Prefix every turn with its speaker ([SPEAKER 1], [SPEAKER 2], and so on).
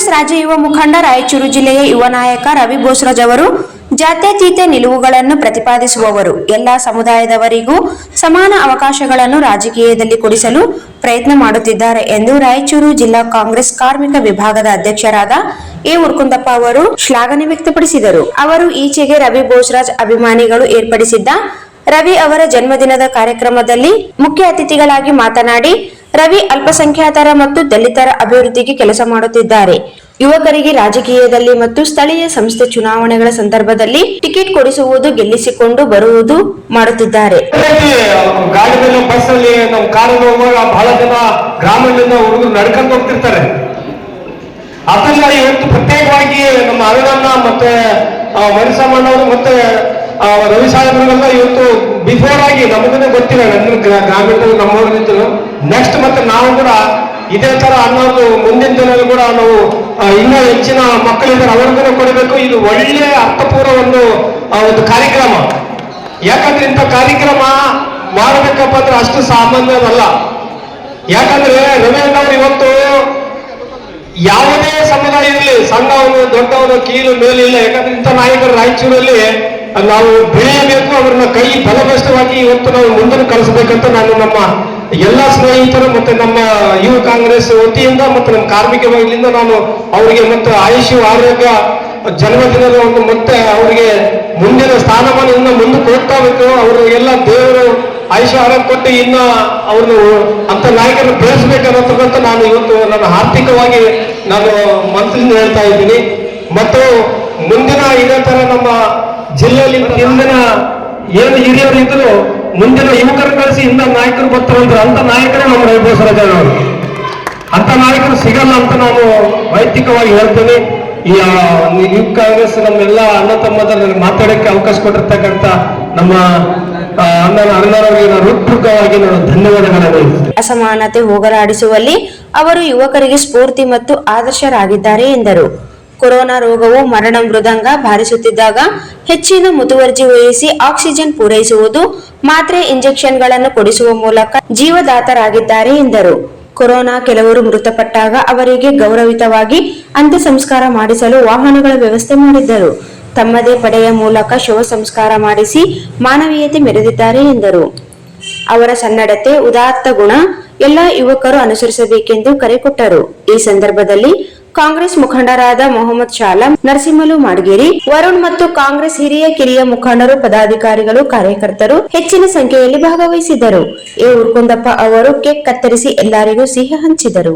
[SPEAKER 1] ಕಾಂಗ್ರೆಸ್ ರಾಜ್ಯ ಯುವ ಮುಖಂಡ ರಾಯಚೂರು ಜಿಲ್ಲೆಯ ಯುವ ನಾಯಕ ರವಿ ಬೋಸ್ರಾಜ್ ಅವರು ಜಾತ್ಯತೀತ ನಿಲುವುಗಳನ್ನು ಪ್ರತಿಪಾದಿಸುವವರು, ಎಲ್ಲಾ ಸಮುದಾಯದವರಿಗೂ ಸಮಾನ ಅವಕಾಶಗಳನ್ನು ರಾಜಕೀಯದಲ್ಲಿ ಕೊಡಿಸಲು ಪ್ರಯತ್ನ ಮಾಡುತ್ತಿದ್ದಾರೆ ಎಂದು ರಾಯಚೂರು ಜಿಲ್ಲಾ ಕಾಂಗ್ರೆಸ್ ಕಾರ್ಮಿಕ ವಿಭಾಗದ ಅಧ್ಯಕ್ಷರಾದ ಎ ಉರ್ಕುಂದಪ್ಪ ಅವರು ಶ್ಲಾಘನೆ ವ್ಯಕ್ತಪಡಿಸಿದರು. ಅವರು ಈಚೆಗೆ ರವಿ ಬೋಸ್ರಾಜ್ ಅಭಿಮಾನಿಗಳು ಏರ್ಪಡಿಸಿದ್ದ ರವಿ ಅವರ ಜನ್ಮದಿನದ ಕಾರ್ಯಕ್ರಮದಲ್ಲಿ ಮುಖ್ಯ ಅತಿಥಿಗಳಾಗಿ ಮಾತನಾಡಿ, ರವಿ ಅಲ್ಪಸಂಖ್ಯಾತರ ಮತ್ತು ದಲಿತರ ಅಭಿವೃದ್ಧಿಗೆ ಕೆಲಸ ಮಾಡುತ್ತಿದ್ದಾರೆ. ಯುವಕರಿಗೆ ರಾಜಕೀಯದಲ್ಲಿ ಮತ್ತು ಸ್ಥಳೀಯ ಸಂಸ್ಥೆ ಚುನಾವಣೆಗಳ ಸಂದರ್ಭದಲ್ಲಿ ಟಿಕೆಟ್ ಕೊಡಿಸುವುದು, ಗೆಲ್ಲಿಸಿಕೊಂಡು ಬರುವುದು ಮಾಡುತ್ತಿದ್ದಾರೆ.
[SPEAKER 2] ಗಾಡಿನಲ್ಲಿ ಬಸ್ ಅಲ್ಲಿ ನಮ್ಮ ಕಾರಲ್ಲಿ ಹೋಗುವಾಗ ಬಹಳ ಜನ ಗ್ರಾಮದಿಂದ ಹುಡುಗರು ನಡ್ಕೊಂಡು ಹೋಗ್ತಿರ್ತಾರೆ. ಅದನ್ನ ಇವತ್ತು ಪ್ರತ್ಯೇಕವಾಗಿ ನಮ್ಮ ಅರುಣಣ್ಣ ಮತ್ತೆ ಮರಿಸಮ್ಮಣ್ಣವರು ಮತ್ತೆ ರವಿ ಸಾಹೇಬ್ರಿಗೆಲ್ಲ ಇವತ್ತು ಬಿಫೋರ್ ಆಗಿ ನಮಗೇ ಗೊತ್ತಿಲ್ಲ, ಗ್ರಾಮೀಣ ನಮ್ಮವ್ರು ನೆಕ್ಸ್ಟ್ ಮತ್ತೆ ನಾವು ಕೂಡ ಇದೇ ತರ ಅನ್ನೋದು ಮುಂದಿನ ದಿನದಲ್ಲಿ ಕೂಡ ನಾವು ಇನ್ನೂ ಹೆಚ್ಚಿನ ಮಕ್ಕಳಿದ್ದಾರೆ ಅವ್ರಿಗೂ ಕೊಡಬೇಕು. ಇದು ಒಳ್ಳೆ ಅರ್ಥಪೂರ್ವ ಒಂದು ಕಾರ್ಯಕ್ರಮ. ಯಾಕಂದ್ರೆ ಇಂಥ ಕಾರ್ಯಕ್ರಮ ಮಾಡಬೇಕಪ್ಪ ಅಂದ್ರೆ ಅಷ್ಟು ಸಾಮಾನ್ಯವಲ್ಲ. ಯಾಕಂದ್ರೆ ರವಿ ಅಣ್ಣವ್ರು ಇವತ್ತು ಯಾವುದೇ ಸಮುದಾಯ ಇರಲಿ, ಸಣ್ಣವನು ದೊಡ್ಡವನು ಕೀಲು ಮೇಲಿಲ್ಲ, ಯಾಕಂದ್ರೆ ಇಂಥ ನಾಯಕರು ರಾಯಚೂರಲ್ಲಿ ನಾವು ಬೆಳೆಯಬೇಕು, ಅವ್ರನ್ನ ಕೈ ಬಲಬಸ್ತವಾಗಿ ಇವತ್ತು ನಾವು ಮುಂದೆ ಕಳಿಸಬೇಕಂತ ನಾನು ನಮ್ಮ ಎಲ್ಲ ಸ್ನೇಹಿತರು ಮತ್ತೆ ನಮ್ಮ ಯುವ ಕಾಂಗ್ರೆಸ್ ವತಿಯಿಂದ ಮತ್ತೆ ನಮ್ಮ ಕಾರ್ಮಿಕ ವರ್ಗದಿಂದ ನಾನು ಅವರಿಗೆ ಮತ್ತೆ ಆಯುಷು ಆರೋಗ್ಯ ಜನ್ಮದಿನದ ಒಂದು ಮತ್ತೆ ಅವರಿಗೆ ಮುಂದಿನ ಸ್ಥಾನಮಾನ ಇನ್ನು ಮುಂದಕ್ಕೆ ಹೋಗ್ತಾಬೇಕು. ಅವರು ಎಲ್ಲ ದೇವರು ಆಯುಷು ಆರೋಗ್ಯ ಕೊಟ್ಟು ಇನ್ನ ಅವ್ರನ್ನು ಅಂತ ನಾಯಕರನ್ನು ಬೆಳೆಸಬೇಕನ್ನೋತಕ್ಕಂಥ ನಾನು ಇವತ್ತು ನನ್ನ ಆರ್ಥಿಕವಾಗಿ ನಾನು ಮನಸ್ಸಿನಿಂದ ಹೇಳ್ತಾ ಇದ್ದೀನಿ. ಮತ್ತು ಮುಂದಿನ ಇದೇ ತರ ನಮ್ಮ ಜಿಲ್ಲೆಯಲ್ಲಿ ಹಿಂದಿನ ಏನು ಹಿರಿಯರು ಇದ್ರು ಮುಂದಿನ ಯುವಕರು ಕಳಿಸಿ ಇಂಥ ನಾಯಕರು ಬರ್ತಾರಂದ್ರೆ ಅಂತ ನಾಯಕರೇ ನಮ್ಮ ರವಿ ಬೋಸ್ರಾಜ್ ಅವರು. ಅಂತ ನಾಯಕರು ಸಿಗಲ್ಲ ಅಂತ ನಾನು ವೈಯಕ್ತಿಕವಾಗಿ ಹೇಳ್ತೇನೆ. ಈ ಯುವ ಕಾಂಗ್ರೆಸ್ ನಮ್ಮೆಲ್ಲ ಅಣ್ಣ ತಮ್ಮದ ಮಾತಾಡಕ್ಕೆ ಅವಕಾಶ ಕೊಟ್ಟಿರ್ತಕ್ಕಂಥ ನಮ್ಮ ಅಣ್ಣನವರಿಗೆ ನಾನು ಹೃತ್ಪೂರ್ವಕವಾಗಿ ನಾನು ಧನ್ಯವಾದಗಳನ್ನು ಹೇಳ್ತೇನೆ.
[SPEAKER 1] ಅಸಮಾನತೆ ಹೋಗಲಾಡಿಸುವಲ್ಲಿ ಅವರು ಯುವಕರಿಗೆ ಸ್ಫೂರ್ತಿ ಮತ್ತು ಆದರ್ಶರಾಗಿದ್ದಾರೆ ಎಂದರು. ಕೊರೋನಾ ರೋಗವು ಮರಣ ಮೃದಂಗ ಬಾರಿಸುತ್ತಿದ್ದಾಗ ಹೆಚ್ಚಿನ ಮುತುವರ್ಜಿ ವಹಿಸಿ ಆಕ್ಸಿಜನ್ ಪೂರೈಸುವುದು, ಮಾತ್ರೆ ಇಂಜೆಕ್ಷನ್ಗಳನ್ನು ಕೊಡಿಸುವ ಮೂಲಕ ಜೀವದಾತರಾಗಿದ್ದಾರೆ ಎಂದರು. ಕೊರೋನಾ ಕೆಲವರು ಮೃತಪಟ್ಟಾಗ ಅವರಿಗೆ ಗೌರವಿತವಾಗಿ ಅಂತ್ಯ ಸಂಸ್ಕಾರ ಮಾಡಿಸಲು ವಾಹನಗಳ ವ್ಯವಸ್ಥೆ ಮಾಡಿದ್ದರು. ತಮ್ಮದೇ ಪಡೆಯ ಮೂಲಕ ಶವ ಸಂಸ್ಕಾರ ಮಾಡಿಸಿ ಮಾನವೀಯತೆ ಮೆರೆದಿದ್ದಾರೆ ಎಂದರು. ಅವರ ಸನ್ನಡತೆ, ಉದಾತ್ತ ಗುಣ ಎಲ್ಲ ಯುವಕರು ಅನುಸರಿಸಬೇಕೆಂದು ಕರೆ ಕೊಟ್ಟರು. ಈ ಸಂದರ್ಭದಲ್ಲಿ ಕಾಂಗ್ರೆಸ್ ಮುಖಂಡರಾದ ಮೊಹಮ್ಮದ್ ಶಾಲಂ, ನರಸಿಂಹಲು ಮಾಡಗೇರಿ, ವರುಣ್ ಮತ್ತು ಕಾಂಗ್ರೆಸ್ ಹಿರಿಯ ಕಿರಿಯ ಮುಖಂಡರು, ಪದಾಧಿಕಾರಿಗಳು, ಕಾರ್ಯಕರ್ತರು ಹೆಚ್ಚಿನ ಸಂಖ್ಯೆಯಲ್ಲಿ ಭಾಗವಹಿಸಿದ್ದರು. ಎ ಉರ್ಕುಂದಪ್ಪ ಅವರು ಕೇಕ್ ಕತ್ತರಿಸಿ ಎಲ್ಲರಿಗೂ ಸಿಹಿ ಹಂಚಿದರು.